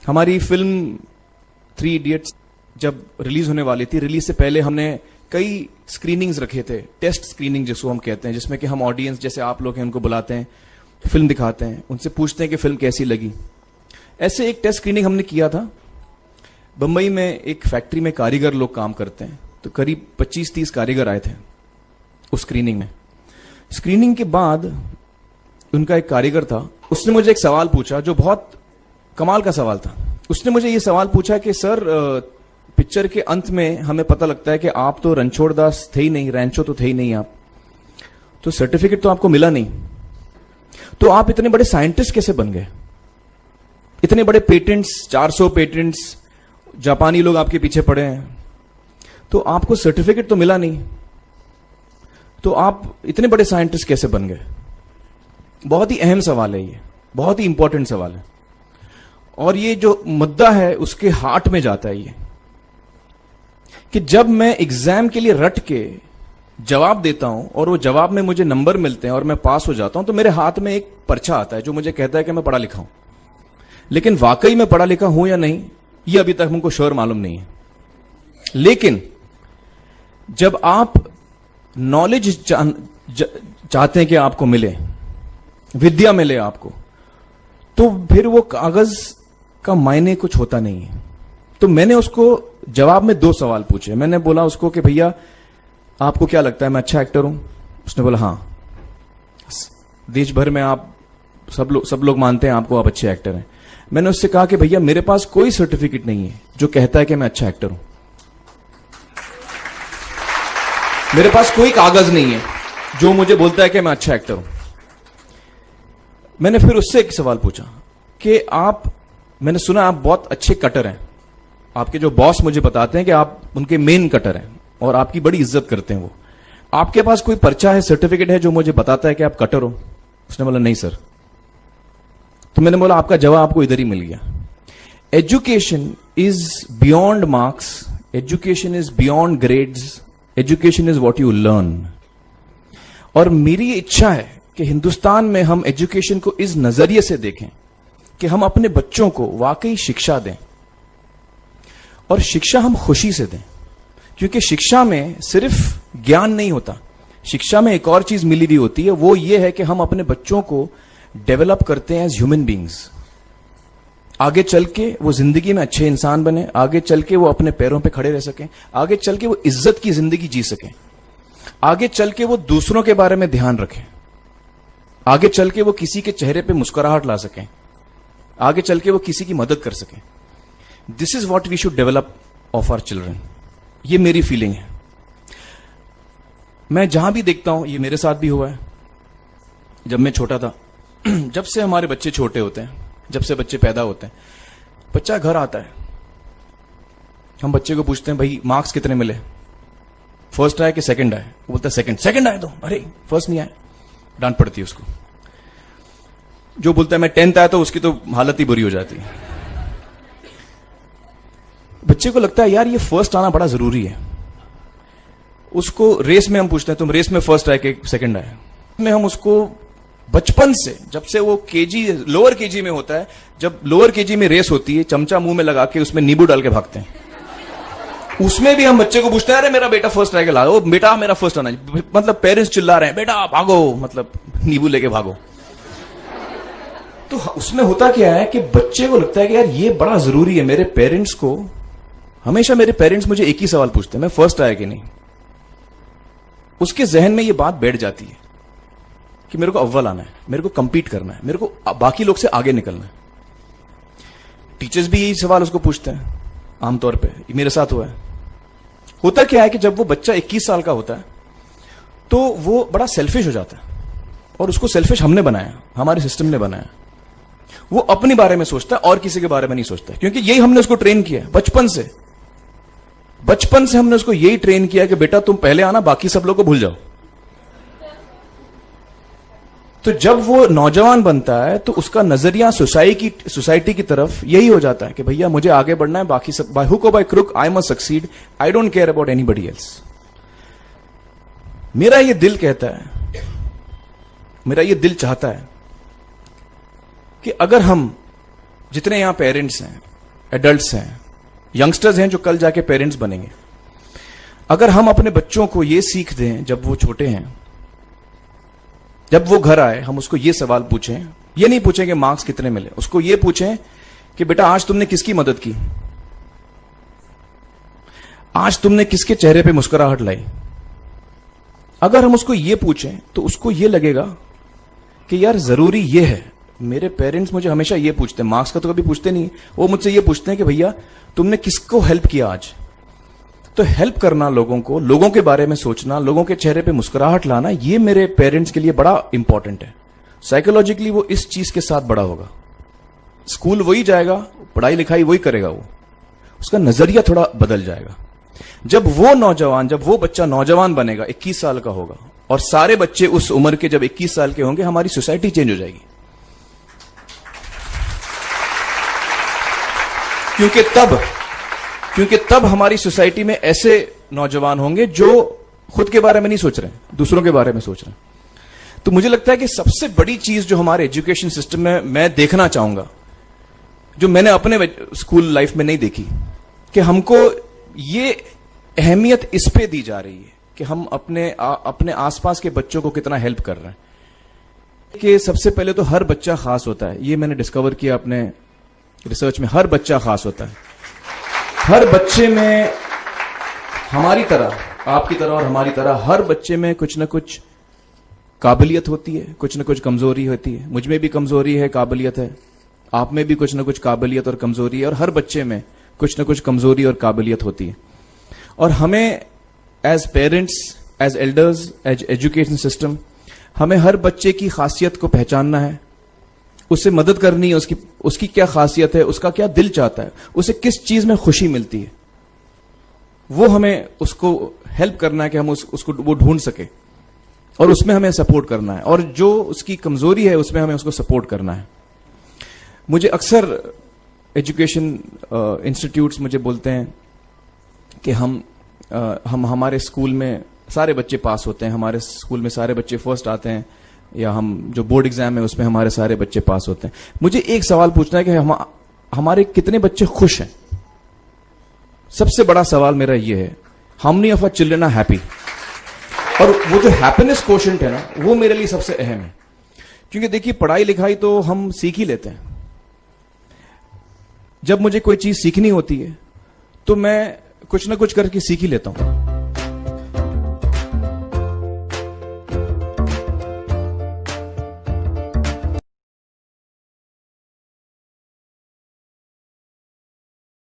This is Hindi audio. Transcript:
हमारी फिल्म 3 इडियट्स जब रिलीज होने वाली थी, रिलीज से पहले हमने कई स्क्रीनिंग्स रखे थे, टेस्ट स्क्रीनिंग जिसको हम कहते हैं, जिसमें कि हम ऑडियंस जैसे आप लोग हैं उनको बुलाते हैं, फिल्म दिखाते हैं, उनसे पूछते हैं कि फिल्म कैसी लगी। ऐसे एक टेस्ट स्क्रीनिंग हमने किया था। बंबई में एक फैक्ट्री में कारीगर लोग काम करते हैं, तो करीब 25-30 कारीगर आए थे उस स्क्रीनिंग में। स्क्रीनिंग के बाद उनका एक कारीगर था, उसने मुझे एक सवाल पूछा जो बहुत कमाल का सवाल था। उसने मुझे ये सवाल पूछा कि सर, पिक्चर के अंत में हमें पता लगता है कि आप तो रणछोड़ दास थे ही नहीं, रैंचो तो थे ही नहीं आप, तो सर्टिफिकेट तो आपको मिला नहीं, तो आप इतने बड़े साइंटिस्ट कैसे बन गए? इतने बड़े पेटेंट्स, 400 पेटेंट्स, जापानी लोग आपके पीछे पड़े हैं, तो आपको सर्टिफिकेट तो मिला नहीं, तो आप इतने बड़े साइंटिस्ट कैसे बन गए? बहुत ही अहम सवाल है ये, बहुत ही इंपॉर्टेंट सवाल है। और ये जो मुद्दा है उसके हार्ट में जाता है ये, कि जब मैं एग्जाम के लिए रट के जवाब देता हूं और वो जवाब में मुझे नंबर मिलते हैं और मैं पास हो जाता हूं, तो मेरे हाथ में एक पर्चा आता है जो मुझे कहता है कि मैं पढ़ा लिखा हूं। लेकिन वाकई मैं पढ़ा लिखा हूं या नहीं, ये अभी तक हमको श्योर मालूम नहीं है। लेकिन जब आप नॉलेज चाहते हैं कि आपको मिले, विद्या मिले आपको, तो फिर वो कागज का मायने कुछ होता नहीं है। तो मैंने उसको जवाब में 2 सवाल पूछे। मैंने बोला उसको कि भैया आपको क्या लगता है मैं अच्छा एक्टर हूं? उसने बोला हाँ, देश भर में आप सब लोग मानते हैं आपको, आप अच्छे एक्टर हैं। मैंने उससे कहा कि भैया मेरे पास कोई सर्टिफिकेट नहीं है जो कहता है कि मैं अच्छा एक्टर हूं, मेरे पास कोई कागज नहीं है जो मुझे बोलता है कि मैं अच्छा एक्टर हूं। मैंने फिर उससे एक सवाल पूछा कि मैंने सुना आप बहुत अच्छे कटर हैं, आपके जो बॉस मुझे बताते हैं कि आप उनके मेन कटर हैं और आपकी बड़ी इज्जत करते हैं वो, आपके पास कोई पर्चा है, सर्टिफिकेट है जो मुझे बताता है कि आप कटर हो? उसने बोला नहीं सर। तो मैंने बोला आपका जवाब आपको इधर ही मिल गया। Education is beyond marks, education is beyond grades, education is what you learn. और मेरी इच्छा है कि हिंदुस्तान में हम एजुकेशन को इस नजरिए से देखें कि हम अपने बच्चों को वाकई शिक्षा दें, और शिक्षा हम खुशी से दें, क्योंकि शिक्षा में सिर्फ ज्ञान नहीं होता, शिक्षा में एक और चीज मिली हुई होती है, वो ये है कि हम अपने बच्चों को डेवलप करते हैं एज ह्यूमन बींग्स। आगे चल के वो जिंदगी में अच्छे इंसान बने, आगे चल के वो अपने पैरों पे खड़े रह सकें, आगे चल के वो इज्जत की जिंदगी जी सकें, आगे चल के वो दूसरों के बारे में ध्यान रखें, आगे चल के वो किसी के चेहरे पे मुस्कुराहट ला सकें, आगे चल के वो किसी की मदद कर सकें। This is what we should develop of our children. ये मेरी फीलिंग है। मैं जहां भी देखता हूं, ये मेरे साथ भी हुआ है जब मैं छोटा था। जब से हमारे बच्चे छोटे होते हैं, जब से बच्चे पैदा होते हैं, बच्चा घर आता है, हम बच्चे को पूछते हैं भाई मार्क्स कितने मिले, फर्स्ट आए कि सेकंड आए? वो बोलता है सेकंड। सेकंड आए तो अरे फर्स्ट नहीं आए, डांट पड़ती है उसको। जो बोलता है मैं 10th आया तो उसकी तो हालत ही बुरी हो जाती है। बच्चे को लगता है यार ये फर्स्ट आना बड़ा जरूरी है। उसको रेस में हम पूछते हैं तुम रेस में फर्स्ट आए कि सेकंड आए? में हम उसको बचपन से, जब से वो लोअर केजी में होता है, जब लोअर केजी में रेस होती है, चमचा मुंह में लगा के उसमें नींबू डाल के भागते हैं। उसमें भी हम बच्चे को पूछते हैं अरे मेरा बेटा फर्स्ट आएगा, ला बेटा मेरा फर्स्ट आना, मतलब पेरेंट्स चिल्ला रहे हैं बेटा भागो, मतलब नींबू लेके भागो। तो उसमें होता क्या है कि बच्चे को लगता है कि यार ये बड़ा जरूरी है। मेरे पेरेंट्स को हमेशा, मेरे पेरेंट्स मुझे एक ही सवाल पूछते हैं, मैं फर्स्ट आया कि नहीं? उसके जहन में ये बात बैठ जाती है कि मेरे को अव्वल आना है, मेरे को कंपीट करना है, मेरे को बाकी लोग से आगे निकलना है। टीचर्स भी यही सवाल उसको पूछते हैं आमतौर पे, मेरे साथ हुआ है। होता क्या है कि जब वो बच्चा 21 साल का होता है तो वो बड़ा सेल्फिश हो जाता है, और उसको सेल्फिश हमने बनाया, हमारे सिस्टम ने बनाया। वो अपने बारे में सोचता है और किसी के बारे में नहीं सोचता, क्योंकि यही हमने उसको ट्रेन किया है बचपन से। बचपन से हमने उसको यही ट्रेन किया कि बेटा तुम पहले आना, बाकी सब लोग को भूल जाओ। तो जब वो नौजवान बनता है तो उसका नजरिया सोसाइटी की तरफ यही हो जाता है कि भैया मुझे आगे बढ़ना है, बाकी सब बाय हुक और by crook I must succeed, I don't care about anybody else. मेरा ये दिल कहता है, मेरा ये दिल चाहता है कि अगर हम जितने यहां पेरेंट्स हैं एडल्ट्स हैं, यंगस्टर्स हैं जो कल जाके पेरेंट्स बनेंगे। अगर हम अपने बच्चों को ये सीख दें जब वो छोटे हैं, जब वो घर आए हम उसको ये सवाल पूछें, ये नहीं पूछें कि मार्क्स कितने मिले, उसको ये पूछें कि बेटा आज तुमने किसकी मदद की, आज तुमने किसके चेहरे पे मुस्कुराहट लाई। अगर हम उसको ये पूछें तो उसको ये लगेगा कि यार जरूरी ये है, मेरे पेरेंट्स मुझे हमेशा ये पूछते हैं, मार्क्स का तो कभी पूछते नहीं, वो मुझसे ये पूछते हैं कि भैया तुमने किसको हेल्प किया आज। तो हेल्प करना लोगों को, लोगों के बारे में सोचना, लोगों के चेहरे पे मुस्कुराहट लाना, ये मेरे पेरेंट्स के लिए बड़ा इंपॉर्टेंट है। साइकोलॉजिकली वो इस चीज के साथ बड़ा होगा, स्कूल वही जाएगा, पढ़ाई लिखाई वही करेगा, वो उसका नजरिया थोड़ा बदल जाएगा। जब वो बच्चा नौजवान बनेगा, 21 साल का होगा, और सारे बच्चे उस उम्र के जब 21 साल के होंगे, हमारी सोसाइटी चेंज हो जाएगी। क्योंकि तब हमारी सोसाइटी में ऐसे नौजवान होंगे जो खुद के बारे में नहीं सोच रहे, दूसरों के बारे में सोच रहे हैं। तो मुझे लगता है कि सबसे बड़ी चीज जो हमारे एजुकेशन सिस्टम में मैं देखना चाहूंगा, जो मैंने अपने स्कूल लाइफ में नहीं देखी, कि हमको ये अहमियत इस पे दी जा रही है कि हम अपने आसपास के बच्चों को कितना हेल्प कर रहे हैं। कि सबसे पहले तो हर बच्चा खास होता है, ये मैंने डिस्कवर किया अपने रिसर्च में। हर बच्चा खास होता है, हर बच्चे में हमारी तरह, आपकी तरह और हमारी तरह, हर बच्चे में कुछ ना कुछ काबिलियत होती है, कुछ ना कुछ कमजोरी होती है। मुझ में भी कमजोरी है, काबिलियत है, आप में भी कुछ ना कुछ काबिलियत और कमजोरी है, और हर बच्चे में कुछ ना कुछ कमजोरी और काबिलियत होती है। और हमें as parents, as elders, as education system, हमें हर बच्चे की खासियत को पहचानना है, उससे मदद करनी है, उसकी क्या खासियत है, उसका क्या दिल चाहता है, उसे किस चीज में खुशी मिलती है, वो हमें उसको हेल्प करना है कि हम उसको वो ढूंढ सके, और उसमें हमें सपोर्ट करना है। और जो उसकी कमजोरी है उसमें हमें उसको सपोर्ट करना है। मुझे अक्सर एजुकेशन इंस्टीट्यूट्स मुझे बोलते हैं कि हम हमारे स्कूल में सारे बच्चे पास होते हैं, हमारे स्कूल में सारे बच्चे फर्स्ट आते हैं, या हम जो बोर्ड एग्जाम है उसमें हमारे सारे बच्चे पास होते हैं। मुझे एक सवाल पूछना है कि हमारे कितने बच्चे खुश हैं। सबसे बड़ा सवाल मेरा ये है, how many of our children are happy. और वो जो हैप्पीनेस कोशेंट है ना, वो मेरे लिए सबसे अहम है। क्योंकि देखिए, पढ़ाई लिखाई तो हम सीख ही लेते हैं। जब मुझे कोई चीज सीखनी होती है तो मैं कुछ ना कुछ करके सीख ही लेता हूं।